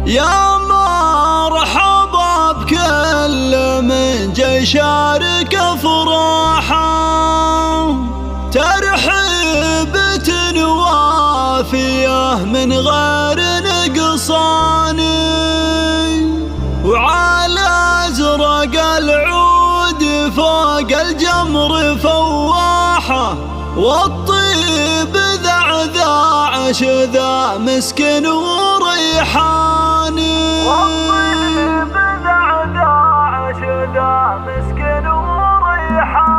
يا مرحبا بكل من جا يشارك افراحه، ترحيبة وافية من غير نقصان، وعلى ازرق العود فوق الجمر فواحه، والطيب ذعذاع شذا مسكن وريحان، والطيب ذعذاع شذا مسكن وريحان.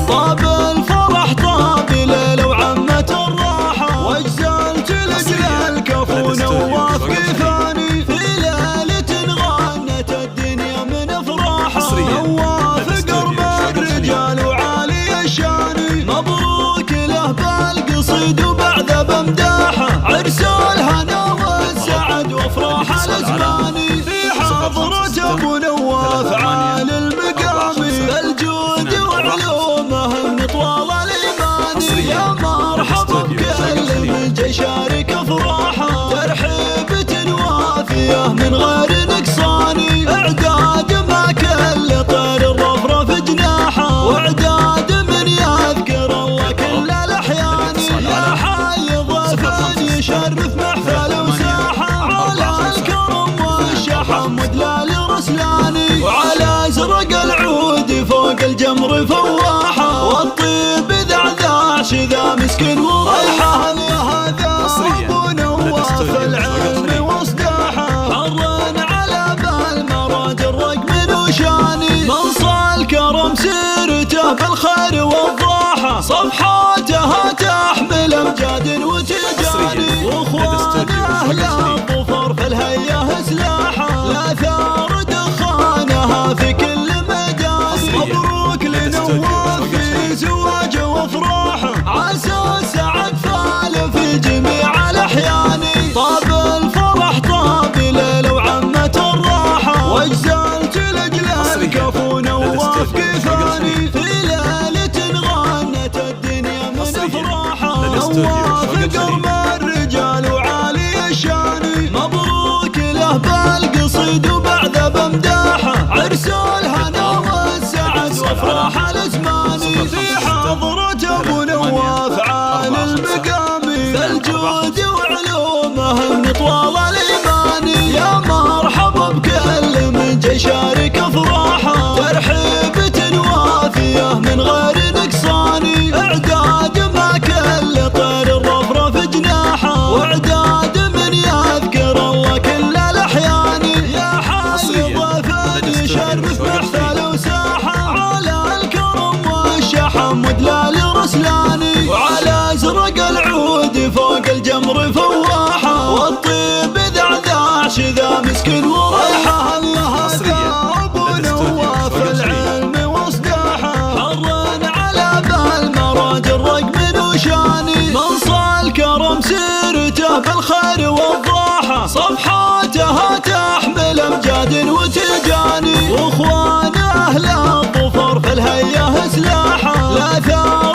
طاب الفرح طاب ليلة وعمت الراحة، واجزلت لجل الكفو نواف كفاني، في ليلة غنت الدنيا من افراحها، نواف قرب الرجال وعالي الشان، مبروك له بالقصيد وبعد بمداحه، عرس الهنا والسعد وافراح الازمان، في حضرة ابو نواف عالي المقام، بالجود وعلومه من طوال الايمان. يا مرحبا بكل من جا يشارك افراحه، ترحيبة وافيه من غير نقصان، اعداد ما كل طير الرفرف جناحه، واعداد من يذكر الله كل الاحيان. يا حي ضيف يشرف محفل وساحه، على الكرم والشحم ودلال رسلاني، وعلى ازرق العود فوق الجمر فواحه، والطيب ذعذاع شذا مسكن وريحه. هذا ابو نواف العلم واصداحه، حر على بالمراج الرقم وشاني، منصى الكرم سيرته بالخير والضاحه، صفحاتها تحمل امجاد وتجاني، واخوان اهل الظفر في الهيئه سلاحه، لا ثار دخانها في كل ميدان. مبروك لنواف في زواجه وافراحه، عسى السعد فال في جميع الاحيان. طاب الفرح طاب ليله وعمت الراحه، واجزلت لاجل الكفو نواف كفاني، في ليله غنت الدنيا من افراحه، نواف قرب الرجال وعالي الشان، مبروك له بالقصيد وبعد بمداحه، عرس الهنا والسعد وافراح الازمان، في حضرة ابو نواف عالي المقام، بالجود وعلومه من طوال الايمان. يا مرحبا بكل من جا يشارك افراحه، ترحيبة وافيه من غير نقصان، اعداد ما كل طير الرفرف جناحه، واعداد من يذكر الله كل الاحيان. يا حي ضيف يشرف محفل وساحه، على الكرم والشحم ودلال رسلاني، وعلى ازرق العود فوق الجمر فواحه، والطيب ذعذاع شذا مسكن وريحه. هذا ابو نواف العلم واصداحه، حر على بالمراج الرقم وشاني، منصى الكرم سيرته بالخير والضاحه، صفحاتها تحمل امجاد وتجاني، واخوان اهل الظفر في الهيئه سلاحه، لا ثار